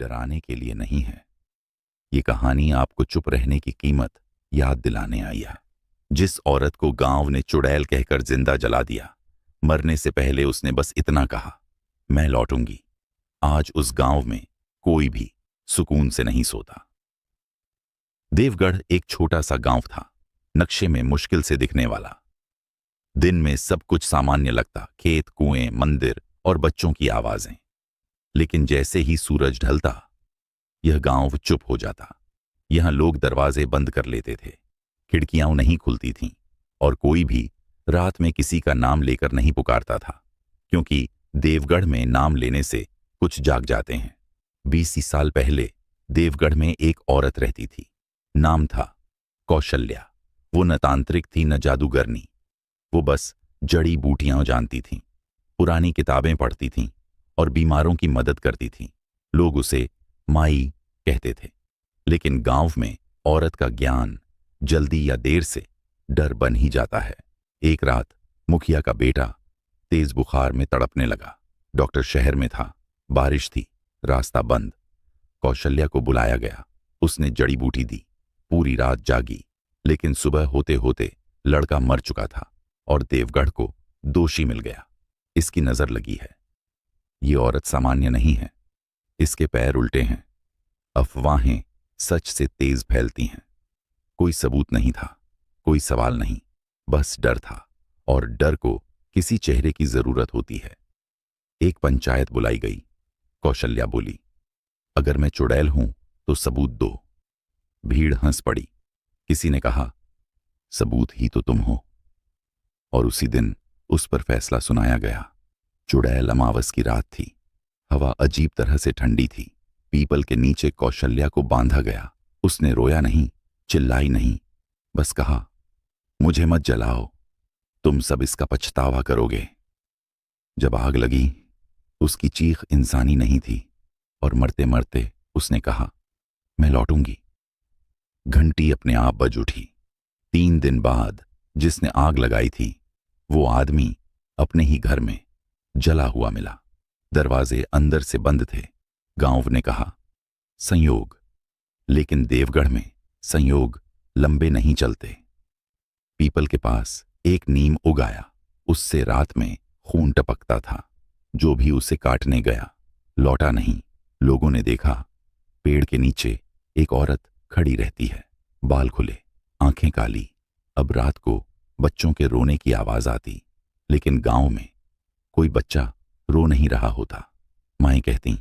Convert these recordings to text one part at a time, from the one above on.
डराने के लिए नहीं है। ये कहानी आपको चुप रहने की कीमत याद दिलाने आई है। जिस औरत को गांव ने चुड़ैल कहकर जिंदा जला दिया, मरने से पहले उसने बस इतना कहा, मैं लौटूंगी। आज उस गांव में कोई भी सुकून से नहीं सोता। देवगढ़ एक छोटा सा गांव था, नक्शे में मुश्किल से दिखने वाला। दिन में सब कुछ सामान्य लगता, खेत, कुएं, मंदिर और बच्चों की आवाजें। लेकिन जैसे ही सूरज ढलता, यह गांव चुप हो जाता। यहां लोग दरवाजे बंद कर लेते थे, खिड़कियां नहीं खुलती थीं और कोई भी रात में किसी का नाम लेकर नहीं पुकारता था, क्योंकि देवगढ़ में नाम लेने से कुछ जाग जाते हैं। 20 साल पहले देवगढ़ में एक औरत रहती थी। नाम था कौशल्या। वो न तांत्रिक थी न जादूगरनी। वो बस जड़ी बूटियां जानती थीं, पुरानी किताबें पढ़ती थीं और बीमारों की मदद करती थीं। लोग उसे माई कहते थे। लेकिन गांव में औरत का ज्ञान जल्दी या देर से डर बन ही जाता है। एक रात मुखिया का बेटा तेज बुखार में तड़पने लगा। डॉक्टर शहर में था, बारिश थी, रास्ता बंद। कौशल्या को बुलाया गया। उसने जड़ी बूटी दी, पूरी रात जागी, लेकिन सुबह होते होते लड़का मर चुका था और देवगढ़ को दोषी मिल गया। इसकी नजर लगी है। ये औरत सामान्य नहीं है, इसके पैर उल्टे हैं। अफवाहें सच से तेज फैलती हैं। कोई सबूत नहीं था, कोई सवाल नहीं, बस डर था, और डर को किसी चेहरे की जरूरत होती है। एक पंचायत बुलाई गई। कौशल्या बोली, अगर मैं चुड़ैल हूं तो सबूत दो। भीड़ हंस पड़ी। किसी ने कहा, सबूत ही तो तुम हो। और उसी दिन उस पर फैसला सुनाया गया। चुड़ैल अमावस की रात थी। हवा अजीब तरह से ठंडी थी। पीपल के नीचे कौशल्या को बांधा गया। उसने रोया नहीं, चिल्लाई नहीं, बस कहा, मुझे मत जलाओ, तुम सब इसका पछतावा करोगे। जब आग लगी, उसकी चीख इंसानी नहीं थी और मरते मरते उसने कहा, मैं लौटूंगी। घंटी अपने आप बज उठी। 3 दिन बाद जिसने आग लगाई थी, वो आदमी अपने ही घर में जला हुआ मिला। दरवाजे अंदर से बंद थे। गांव ने कहा, संयोग। लेकिन देवगढ़ में संयोग लंबे नहीं चलते। पीपल के पास एक नीम उगाया। उससे रात में खून टपकता था। जो भी उसे काटने गया लौटा नहीं। लोगों ने देखा, पेड़ के नीचे एक औरत खड़ी रहती है, बाल खुले, आंखें काली। अब रात को बच्चों के रोने की आवाज आती, लेकिन गांव में कोई बच्चा रो नहीं रहा होता। माएं कहती,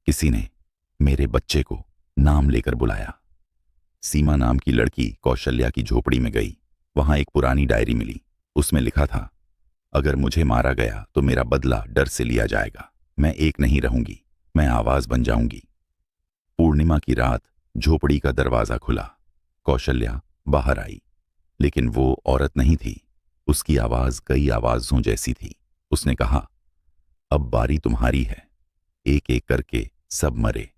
किसी ने मेरे बच्चे को नाम लेकर बुलाया। सीमा नाम की लड़की कौशल्या की झोपड़ी में गई। वहां एक पुरानी डायरी मिली। उसमें लिखा था, अगर मुझे मारा गया तो मेरा बदला डर से लिया जाएगा। मैं एक नहीं रहूंगी, मैं आवाज बन जाऊंगी। पूर्णिमा की रात झोपड़ी का दरवाजा खुला। कौशल्या बाहर आई, लेकिन वो औरत नहीं थी। उसकी आवाज कई आवाजों जैसी थी। उसने कहा, अब बारी तुम्हारी है। एक एक करके सब मरे।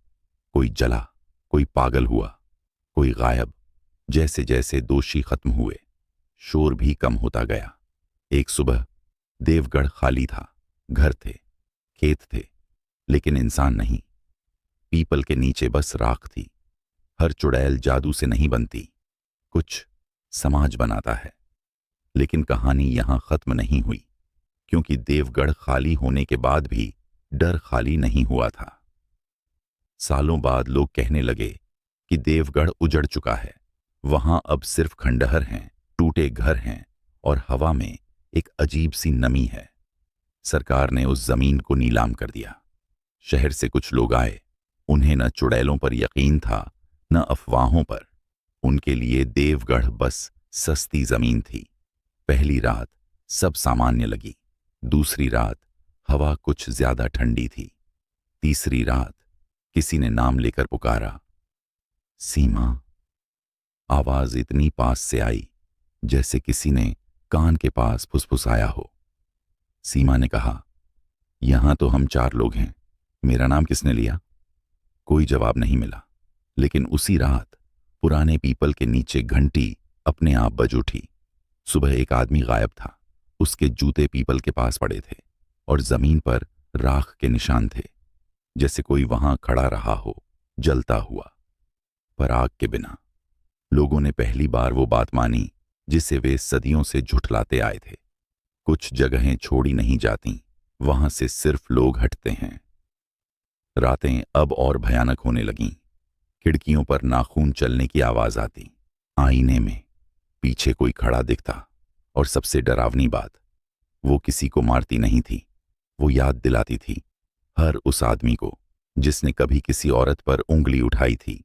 कोई जला, कोई पागल हुआ, कोई गायब। जैसे जैसे दोषी खत्म हुए, शोर भी कम होता गया। एक सुबह देवगढ़ खाली था। घर थे, खेत थे, लेकिन इंसान नहीं। पीपल के नीचे बस राख थी। हर चुड़ैल जादू से नहीं बनती, कुछ समाज बनाता है। लेकिन कहानी यहां खत्म नहीं हुई, क्योंकि देवगढ़ खाली होने के बाद भी डर खाली नहीं हुआ था। सालों बाद लोग कहने लगे कि देवगढ़ उजड़ चुका है। वहां अब सिर्फ खंडहर हैं, टूटे घर हैं और हवा में एक अजीब सी नमी है। सरकार ने उस जमीन को नीलाम कर दिया। शहर से कुछ लोग आए। उन्हें न चुड़ैलों पर यकीन था, न अफवाहों पर। उनके लिए देवगढ़ बस सस्ती जमीन थी। पहली रात सब सामान्य लगी। दूसरी रात हवा कुछ ज्यादा ठंडी थी। तीसरी रात किसी ने नाम लेकर पुकारा, सीमा। आवाज इतनी पास से आई जैसे किसी ने कान के पास फुसफुसाया हो। सीमा ने कहा, यहां तो हम 4 लोग हैं, मेरा नाम किसने लिया? कोई जवाब नहीं मिला। लेकिन उसी रात पुराने पीपल के नीचे घंटी अपने आप बज उठी। सुबह एक आदमी गायब था। उसके जूते पीपल के पास पड़े थे और जमीन पर राख के निशान थे। जैसे कोई वहां खड़ा रहा हो, जलता हुआ, पर आग के बिना। लोगों ने पहली बार वो बात मानी जिसे वे सदियों से झुठलाते आए थे। कुछ जगहें छोड़ी नहीं जाती, वहां से सिर्फ लोग हटते हैं। रातें अब और भयानक होने लगीं। खिड़कियों पर नाखून चलने की आवाज आती, आईने में पीछे कोई खड़ा दिखता, और सबसे डरावनी बात, वो किसी को मारती नहीं थी, वो याद दिलाती थी हर उस आदमी को जिसने कभी किसी औरत पर उंगली उठाई थी,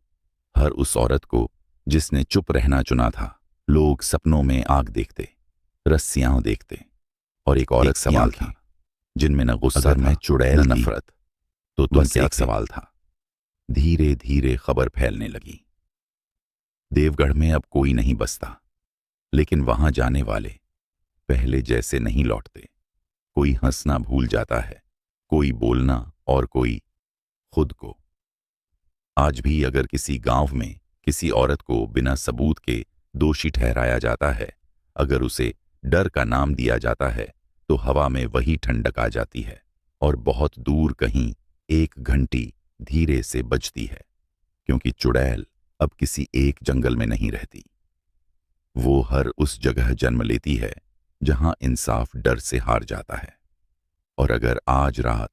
हर उस औरत को जिसने चुप रहना चुना था। लोग सपनों में आग देखते, रस्सियां देखते, और एक औरत सवाल था जिनमें न गुस्सा था, मैं चुड़ैल न नफरत। तो तुमसे एक सवाल था। धीरे धीरे खबर फैलने लगी। देवगढ़ में अब कोई नहीं बसता, लेकिन वहां जाने वाले पहले जैसे नहीं लौटते। कोई हंसना भूल जाता है, कोई बोलना, और कोई खुद को। आज भी अगर किसी गांव में किसी औरत को बिना सबूत के दोषी ठहराया जाता है, अगर उसे डर का नाम दिया जाता है, तो हवा में वही ठंडक आ जाती है, और बहुत दूर कहीं एक घंटी धीरे से बजती है, क्योंकि चुड़ैल अब किसी एक जंगल में नहीं रहती। वो हर उस जगह जन्म लेती है जहां इंसाफ डर से हार जाता है। और अगर आज रात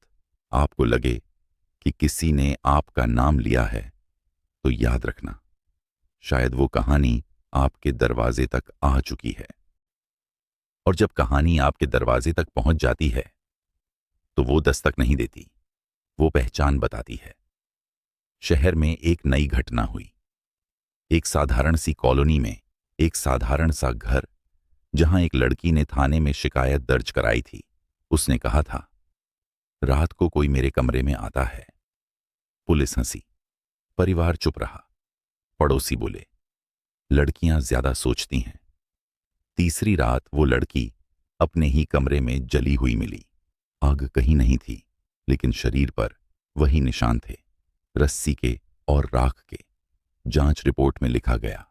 आपको लगे कि किसी ने आपका नाम लिया है, तो याद रखना, शायद वो कहानी आपके दरवाजे तक आ चुकी है। और जब कहानी आपके दरवाजे तक पहुंच जाती है, तो वो दस्तक नहीं देती, वो पहचान बताती है। शहर में एक नई घटना हुई। एक साधारण सी कॉलोनी में एक साधारण सा घर, जहां एक लड़की ने थाने में शिकायत दर्ज कराई थी। उसने कहा था, रात को कोई मेरे कमरे में आता है। पुलिस हंसी, परिवार चुप रहा। पड़ोसी बोले, लड़कियां ज्यादा सोचती हैं। तीसरी रात वो लड़की अपने ही कमरे में जली हुई मिली। आग कहीं नहीं थी, लेकिन शरीर पर वही निशान थे, रस्सी के और राख के। जांच रिपोर्ट में लिखा गया,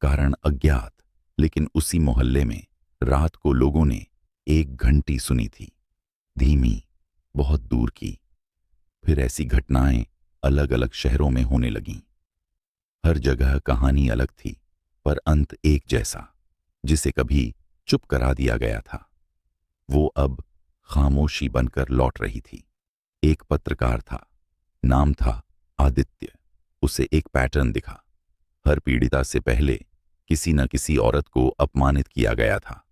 कारण अज्ञात, लेकिन उसी मोहल्ले में रात को लोगों ने एक घंटी सुनी थी, धीमी, बहुत दूर की। फिर ऐसी घटनाएं अलग अलग शहरों में होने लगीं। हर जगह कहानी अलग थी, पर अंत एक जैसा, जिसे कभी चुप करा दिया गया था, वो अब खामोशी बनकर लौट रही थी। एक पत्रकार था, नाम था आदित्य। उसे एक पैटर्न दिखा। हर पीड़िता से पहले किसी न किसी औरत को अपमानित किया गया था,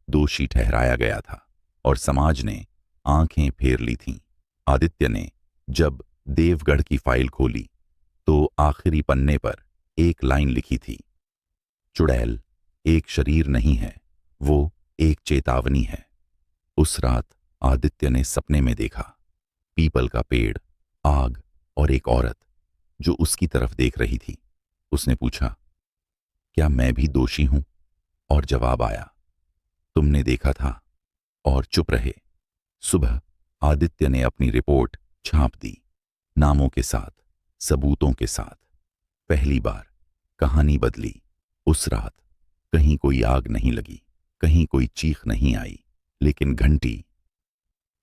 दोषी ठहराया गया था, और समाज ने आंखें फेर ली थीं। आदित्य ने जब देवगढ़ की फाइल खोली, तो आखिरी पन्ने पर एक लाइन लिखी थी, चुड़ैल एक शरीर नहीं है, वो एक चेतावनी है। उस रात आदित्य ने सपने में देखा, पीपल का पेड़, आग और एक औरत जो उसकी तरफ देख रही थी। उसने पूछा, क्या मैं भी दोषी हूं? और जवाब आया, तुमने देखा था और चुप रहे। सुबह आदित्य ने अपनी रिपोर्ट छाप दी, नामों के साथ, सबूतों के साथ। पहली बार कहानी बदली। उस रात कहीं कोई आग नहीं लगी, कहीं कोई चीख नहीं आई, लेकिन घंटी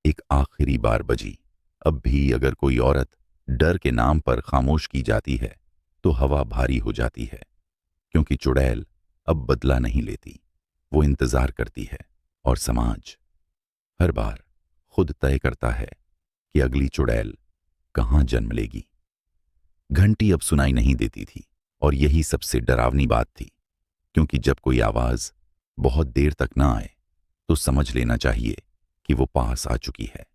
एक आखिरी बार बजी। अब भी अगर कोई औरत डर के नाम पर खामोश की जाती है, तो हवा भारी हो जाती है, क्योंकि चुड़ैल अब बदला नहीं लेती, वो इंतजार करती है। और समाज हर बार खुद तय करता है कि अगली चुड़ैल कहां जन्म लेगी। घंटी अब सुनाई नहीं देती थी, और यही सबसे डरावनी बात थी, क्योंकि जब कोई आवाज बहुत देर तक ना आए, तो समझ लेना चाहिए कि वो पास आ चुकी है।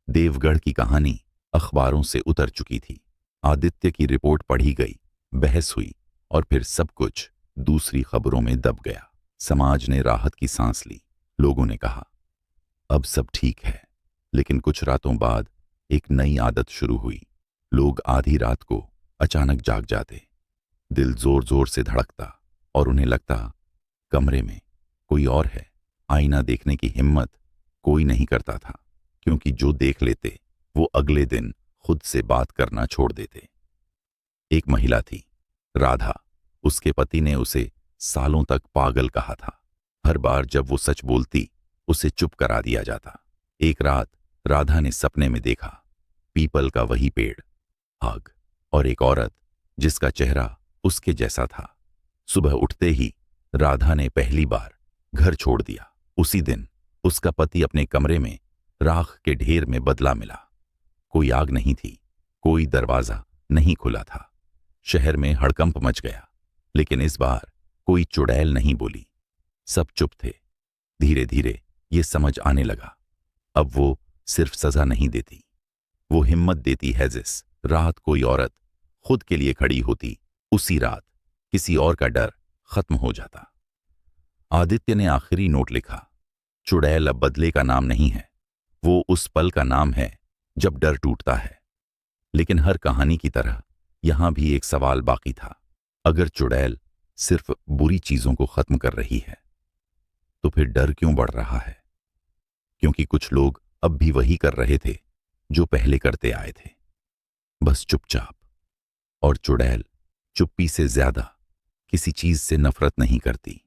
देवगढ़ की कहानी अखबारों से उतर चुकी थी। आदित्य की रिपोर्ट पढ़ी गई, बहस हुई, और फिर सब कुछ दूसरी खबरों में दब गया। समाज ने राहत की सांस ली। लोगों ने कहा, अब सब ठीक है। लेकिन कुछ रातों बाद एक नई आदत शुरू हुई। लोग आधी रात को अचानक जाग जाते, दिल जोर जोर से धड़कता, और उन्हें लगता कमरे में कोई और है। आईना देखने की हिम्मत कोई नहीं करता था, क्योंकि जो देख लेते वो अगले दिन खुद से बात करना छोड़ देते। एक महिला थी, राधा। उसके पति ने उसे सालों तक पागल कहा था। हर बार जब वो सच बोलती, उसे चुप करा दिया जाता। एक रात राधा ने सपने में देखा, पीपल का वही पेड़, आग और एक औरत जिसका चेहरा उसके जैसा था। सुबह उठते ही राधा ने पहली बार घर छोड़ दिया। उसी दिन उसका पति अपने कमरे में राख के ढेर में बदला मिला। कोई आग नहीं थी, कोई दरवाजा नहीं खुला था। शहर में हड़कंप मच गया, लेकिन इस बार कोई चुड़ैल नहीं बोली। सब चुप थे। धीरे धीरे ये समझ आने लगा, अब वो सिर्फ सजा नहीं देती, वो हिम्मत देती है। जिस रात कोई औरत खुद के लिए खड़ी होती, उसी रात किसी और का डर खत्म हो जाता। आदित्य ने आखिरी नोट लिखा, चुड़ैल अब बदले का नाम नहीं है, वो उस पल का नाम है जब डर टूटता है। लेकिन हर कहानी की तरह यहां भी एक सवाल बाकी था। अगर चुड़ैल सिर्फ बुरी चीजों को खत्म कर रही है, तो फिर डर क्यों बढ़ रहा है? क्योंकि कुछ लोग अब भी वही कर रहे थे जो पहले करते आए थे, बस चुपचाप। और चुड़ैल चुप्पी से ज्यादा किसी चीज से नफरत नहीं करती।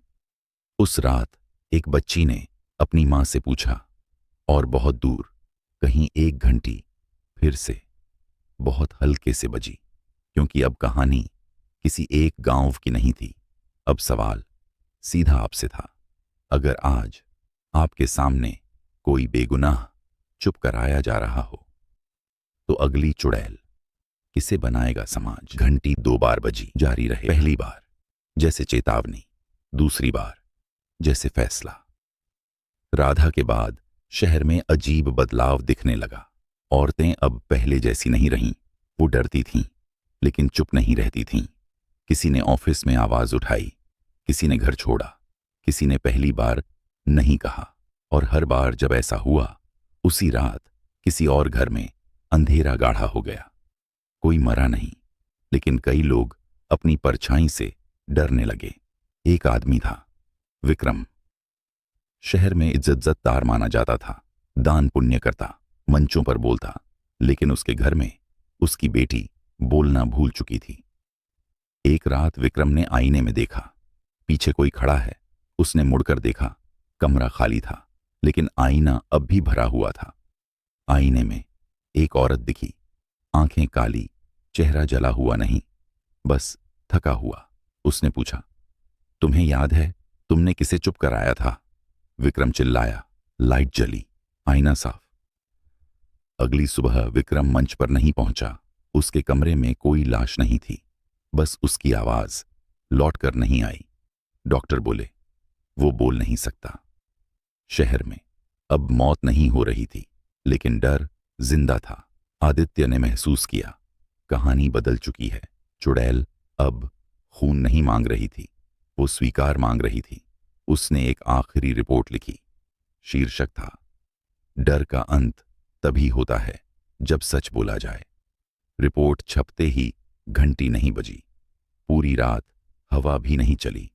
उस रात एक बच्ची ने अपनी मां से पूछा, और बहुत दूर कहीं एक घंटी फिर से बहुत हल्के से बजी। क्योंकि अब कहानी किसी एक गांव की नहीं थी, अब सवाल सीधा आपसे था। अगर आज आपके सामने कोई बेगुनाह चुप कराया जा रहा हो, तो अगली चुड़ैल किसे बनाएगा समाज? घंटी 2 बार बजी, जारी रहे। पहली बार जैसे चेतावनी, दूसरी बार जैसे फैसला। राधा के बाद शहर में अजीब बदलाव दिखने लगा। औरतें अब पहले जैसी नहीं रहीं। वो डरती थीं, लेकिन चुप नहीं रहती थीं। किसी ने ऑफिस में आवाज उठाई, किसी ने घर छोड़ा, किसी ने पहली बार नहीं कहा। और हर बार जब ऐसा हुआ, उसी रात किसी और घर में अंधेरा गाढ़ा हो गया। कोई मरा नहीं, लेकिन कई लोग अपनी परछाई से डरने लगे। एक आदमी था, विक्रम। शहर में इज्जतदार माना जाता था, दान पुण्य करता, मंचों पर बोलता। लेकिन उसके घर में उसकी बेटी बोलना भूल चुकी थी। एक रात विक्रम ने आईने में देखा, पीछे कोई खड़ा है। उसने मुड़कर देखा, कमरा खाली था, लेकिन आईना अब भी भरा हुआ था। आईने में एक औरत दिखी, आंखें काली, चेहरा जला हुआ नहीं, बस थका हुआ। उसने पूछा, तुम्हें याद है तुमने किसे चुप कराया था? विक्रम चिल्लाया। लाइट जली, आईना साफ। अगली सुबह विक्रम मंच पर नहीं पहुंचा। उसके कमरे में कोई लाश नहीं थी, बस उसकी आवाज लौट कर नहीं आई। डॉक्टर बोले वो बोल नहीं सकता। शहर में अब मौत नहीं हो रही थी, लेकिन डर जिंदा था। आदित्य ने महसूस किया, कहानी बदल चुकी है। चुड़ैल अब खून नहीं मांग रही थी, वो स्वीकार मांग रही थी। उसने एक आखिरी रिपोर्ट लिखी। शीर्षक था, डर का अंत तभी होता है जब सच बोला जाए। रिपोर्ट छपते ही घंटी नहीं बजी। पूरी रात हवा भी नहीं चली,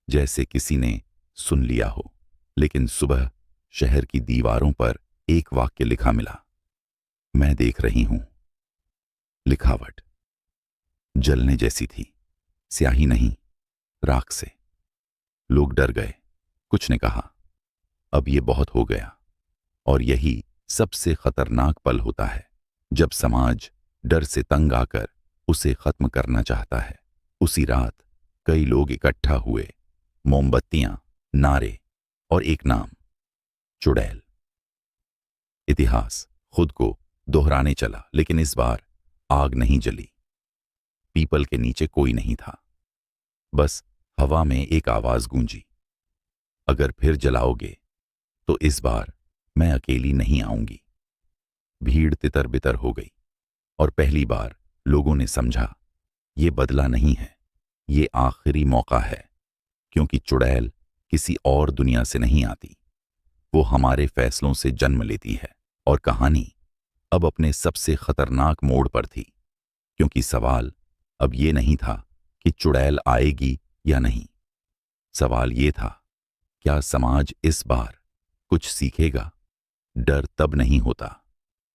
जैसे किसी ने सुन लिया हो। लेकिन सुबह शहर की दीवारों पर एक वाक्य लिखा मिला, मैं देख रही हूं। लिखावट जलने जैसी थी, स्याही नहीं, राख से। लोग डर गए। कुछ ने कहा, अब ये बहुत हो गया। और यही सबसे खतरनाक पल होता है, जब समाज डर से तंग आकर उसे खत्म करना चाहता है। उसी रात कई लोग इकट्ठा हुए, मोमबत्तियां, नारे और एक नाम, चुड़ैल। इतिहास खुद को दोहराने चला, लेकिन इस बार आग नहीं जली। पीपल के नीचे कोई नहीं था, बस हवा में एक आवाज गूंजी, अगर फिर जलाओगे तो इस बार मैं अकेली नहीं आऊंगी। भीड़ तितर बितर हो गई, और पहली बार लोगों ने समझा, ये बदला नहीं है, ये आखिरी मौका है। क्योंकि चुड़ैल किसी और दुनिया से नहीं आती, वो हमारे फैसलों से जन्म लेती है। और कहानी अब अपने सबसे खतरनाक मोड़ पर थी, क्योंकि सवाल अब ये नहीं था कि चुड़ैल आएगी या नहीं। सवाल ये था, क्या समाज इस बार कुछ सीखेगा? डर तब नहीं होता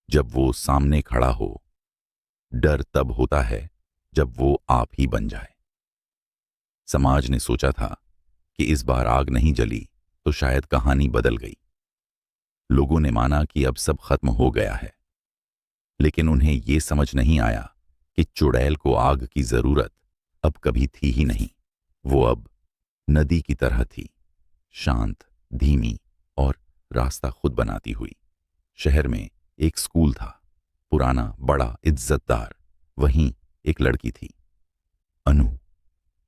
जब वो सामने खड़ा हो, डर तब होता है जब वो आप ही बन जाए। समाज ने सोचा था कि इस बार आग नहीं जली तो शायद कहानी बदल गई। लोगों ने माना कि अब सब खत्म हो गया है। लेकिन उन्हें ये समझ नहीं आया कि चुड़ैल को आग की जरूरत अब कभी थी ही नहीं। वो अब नदी की तरह थी, शांत, धीमी और रास्ता खुद बनाती हुई। शहर में एक स्कूल था, पुराना, बड़ा, इज्जतदार। वहीं एक लड़की थी, अनु,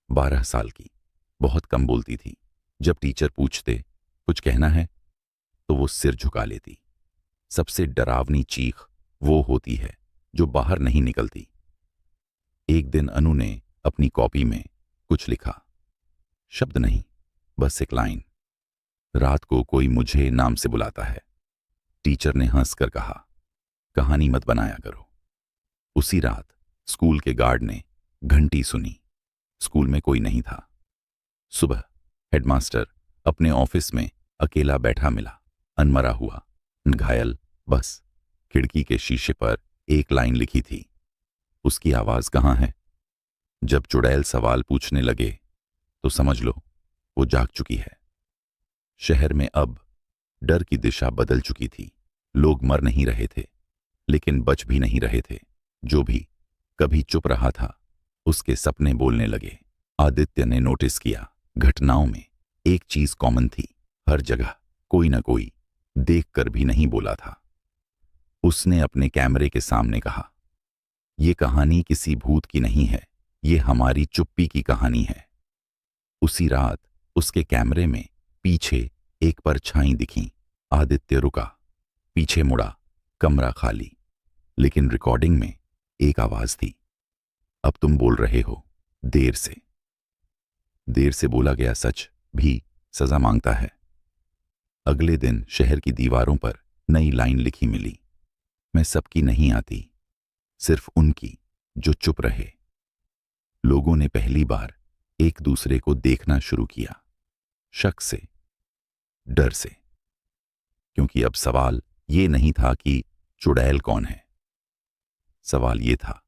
12 साल की। बहुत कम बोलती थी। जब टीचर पूछते कुछ कहना है तो वो सिर झुका लेती। सबसे डरावनी चीख वो होती है जो बाहर नहीं निकलती। एक दिन अनु ने अपनी कॉपी में कुछ लिखा, शब्द नहीं, बस एक लाइन, रात को कोई मुझे नाम से बुलाता है। टीचर ने हंसकर कहा, कहानी मत बनाया करो। उसी रात स्कूल के गार्ड ने घंटी सुनी। स्कूल में कोई नहीं था। सुबह हेडमास्टर अपने ऑफिस में अकेला बैठा मिला, अनमरा हुआ, घायल। बस खिड़की के शीशे पर एक लाइन लिखी थी, उसकी आवाज कहाँ है। जब चुड़ैल सवाल पूछने लगे तो समझ लो वो जाग चुकी है। शहर में अब डर की दिशा बदल चुकी थी। लोग मर नहीं रहे थे, लेकिन बच भी नहीं रहे थे। जो भी कभी चुप रहा था उसके सपने बोलने लगे। आदित्य ने नोटिस किया, घटनाओं में एक चीज कॉमन थी, हर जगह कोई ना कोई देखकर भी नहीं बोला था। उसने अपने कैमरे के सामने कहा, ये कहानी किसी भूत की नहीं है, ये हमारी चुप्पी की कहानी है। उसी रात उसके कैमरे में पीछे एक परछाई दिखी। आदित्य रुका, पीछे मुड़ा, कमरा खाली, लेकिन रिकॉर्डिंग में एक आवाज थी, अब तुम बोल रहे हो, देर से। देर से बोला गया सच भी सजा मांगता है। अगले दिन शहर की दीवारों पर नई लाइन लिखी मिली, मैं सबकी नहीं आती, सिर्फ उनकी जो चुप रहे। लोगों ने पहली बार एक दूसरे को देखना शुरू किया, शक से, डर से। क्योंकि अब सवाल ये नहीं था कि चुड़ैल कौन है, सवाल ये था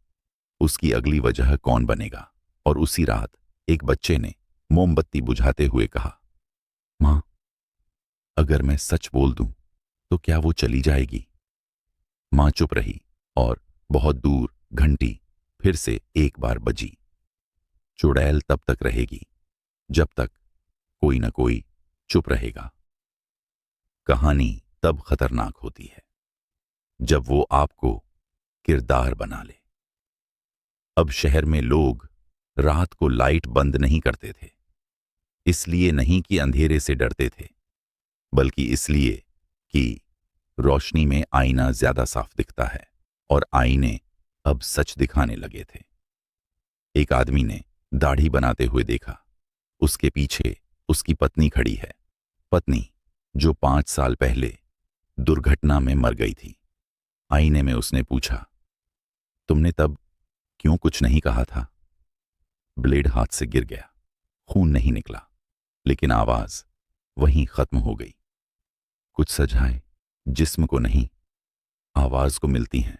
उसकी अगली वजह कौन बनेगा। और उसी रात एक बच्चे ने मोमबत्ती बुझाते हुए कहा, मां, अगर मैं सच बोल दूं तो क्या वो चली जाएगी। मां चुप रही और बहुत दूर घंटी फिर से एक बार बजी। चुड़ैल तब तक रहेगी जब तक कोई न कोई चुप रहेगा। कहानी तब खतरनाक होती है जब वो आपको किरदार बना ले। अब शहर में लोग रात को लाइट बंद नहीं करते थे, इसलिए नहीं कि अंधेरे से डरते थे, बल्कि इसलिए कि रोशनी में आईना ज्यादा साफ दिखता है और आईने अब सच दिखाने लगे थे। एक आदमी ने दाढ़ी बनाते हुए देखा, उसके पीछे उसकी पत्नी खड़ी है, पत्नी जो 5 साल पहले दुर्घटना में मर गई थी। आईने में उसने पूछा, तुमने तब क्यों कुछ नहीं कहा था। ब्लेड हाथ से गिर गया, खून नहीं निकला, लेकिन आवाज वहीं खत्म हो गई। कुछ सजाएं जिस्म को नहीं, आवाज को मिलती हैं।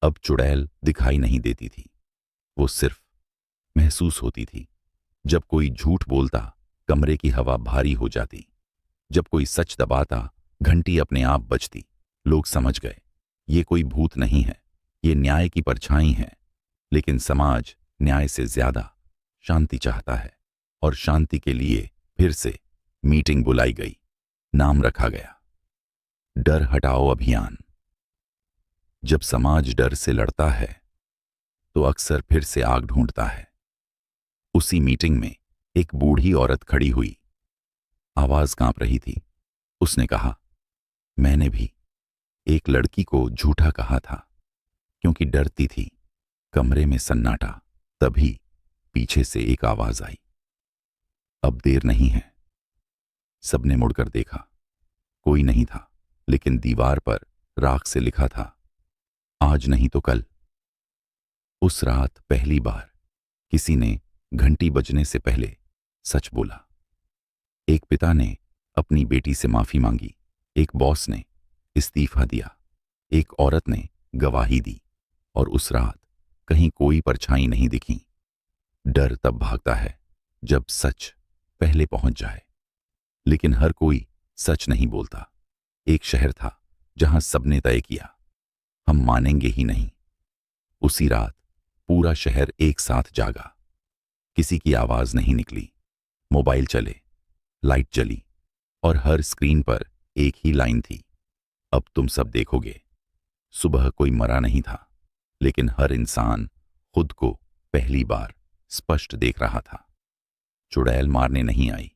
अब चुड़ैल दिखाई नहीं देती थी, वो सिर्फ महसूस होती थी। जब कोई झूठ बोलता, कमरे की हवा भारी हो जाती। जब कोई सच दबाता, घंटी अपने आप बजती। लोग समझ गए, ये कोई भूत नहीं है, ये न्याय की परछाई है। लेकिन समाज न्याय से ज्यादा शांति चाहता है, और शांति के लिए फिर से मीटिंग बुलाई गई। नाम रखा गया, डर हटाओ अभियान। जब समाज डर से लड़ता है तो अक्सर फिर से आग ढूंढता है। उसी मीटिंग में एक बूढ़ी औरत खड़ी हुई, आवाज कांप रही थी। उसने कहा, मैंने भी एक लड़की को झूठा कहा था क्योंकि डरती थी। कमरे में सन्नाटा। तभी पीछे से एक आवाज आई, अब देर नहीं है। सबने मुड़कर देखा, कोई नहीं था, लेकिन दीवार पर राख से लिखा था, आज नहीं तो कल। उस रात पहली बार किसी ने घंटी बजने से पहले सच बोला। एक पिता ने अपनी बेटी से माफी मांगी, एक बॉस ने इस्तीफा दिया, एक औरत ने गवाही दी, और उस रात कहीं कोई परछाई नहीं दिखी। डर तब भागता है जब सच पहले पहुंच जाए, लेकिन हर कोई सच नहीं बोलता। एक शहर था जहां सबने तय किया, हम मानेंगे ही नहीं। उसी रात पूरा शहर एक साथ जागा। किसी की आवाज नहीं निकली। मोबाइल चले, लाइट जली और हर स्क्रीन पर एक ही लाइन थी, अब तुम सब देखोगे। सुबह कोई मरा नहीं था, लेकिन हर इंसान खुद को पहली बार स्पष्ट देख रहा था। चुड़ैल मारने नहीं आई,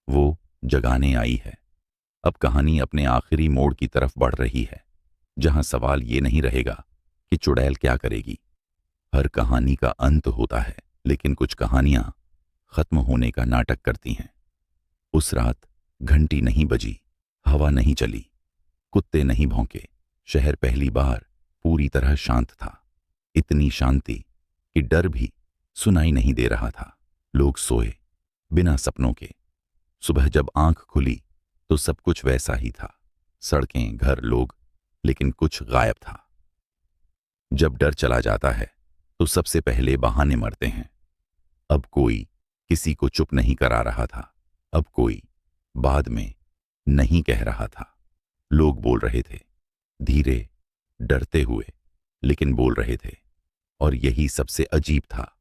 वो जगाने आई है। अब कहानी अपने आखिरी मोड़ की तरफ बढ़ रही है, जहां सवाल ये नहीं रहेगा कि चुड़ैल क्या करेगी। हर कहानी का अंत होता है, लेकिन कुछ कहानियां खत्म होने का नाटक करती हैं। उस रात घंटी नहीं बजी, हवा नहीं चली, कुत्ते नहीं भौंके। शहर पहली बार पूरी तरह शांत था। इतनी शांति कि डर भी सुनाई नहीं दे रहा था। लोग सोए, बिना सपनों के। सुबह जब आंख खुली तो सब कुछ वैसा ही था। सड़कें, घर, लोग, लेकिन कुछ गायब था। जब डर चला जाता है तो सबसे पहले बहाने मरते हैं। अब कोई किसी को चुप नहीं करा रहा था। अब कोई बाद में नहीं कह रहा था। लोग बोल रहे थे, धीरे, डरते हुए, लेकिन बोल रहे थे। और यही सबसे अजीब था।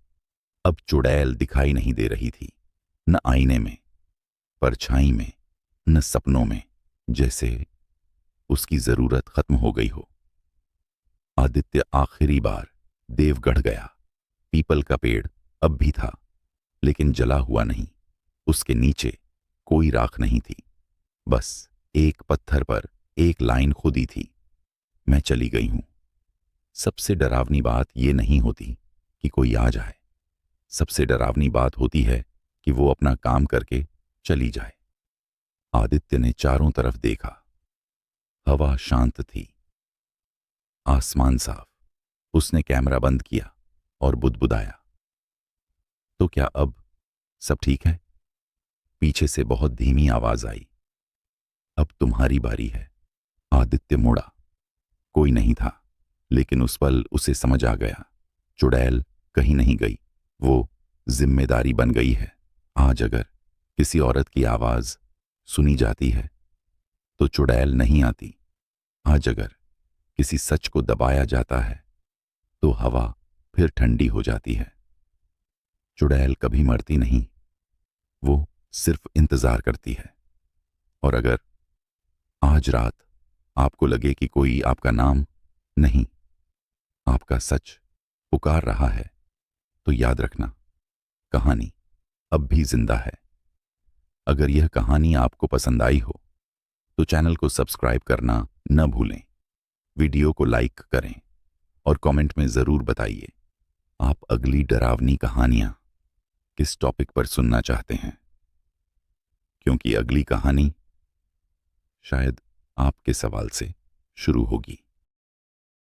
अब चुड़ैल दिखाई नहीं दे रही थी, न आईने में, परछाई में, न सपनों में। जैसे उसकी जरूरत खत्म हो गई हो। आदित्य आखिरी बार देवगढ़ गया। पीपल का पेड़ अब भी था, लेकिन जला हुआ नहीं। उसके नीचे कोई राख नहीं थी, बस एक पत्थर पर एक लाइन खुदी थी, मैं चली गई हूं। सबसे डरावनी बात यह नहीं होती कि कोई आ जाए। सबसे डरावनी बात होती है कि वो अपना काम करके चली जाए। आदित्य ने चारों तरफ देखा। हवा शांत थी, आसमान साफ। उसने कैमरा बंद किया और बुदबुदाया, तो क्या अब सब ठीक है? पीछे से बहुत धीमी आवाज आई, अब तुम्हारी बारी है। आदित्य मुड़ा। कोई नहीं था, लेकिन उस पल उसे समझ आ गया, चुड़ैल कहीं नहीं गई, वो जिम्मेदारी बन गई है। आज अगर किसी औरत की आवाज सुनी जाती है तो चुड़ैल नहीं आती। आज अगर किसी सच को दबाया जाता है तो हवा फिर ठंडी हो जाती है। चुड़ैल कभी मरती नहीं, वो सिर्फ इंतजार करती है। और अगर आज रात आपको लगे कि कोई आपका नाम नहीं, आपका सच पुकार रहा है, तो याद रखना, कहानी अब भी जिंदा है। अगर यह कहानी आपको पसंद आई हो तो चैनल को सब्सक्राइब करना न भूलें। वीडियो को लाइक करें और कमेंट में जरूर बताइए आप अगली डरावनी कहानियां किस टॉपिक पर सुनना चाहते हैं, क्योंकि अगली कहानी शायद आपके सवाल से शुरू होगी।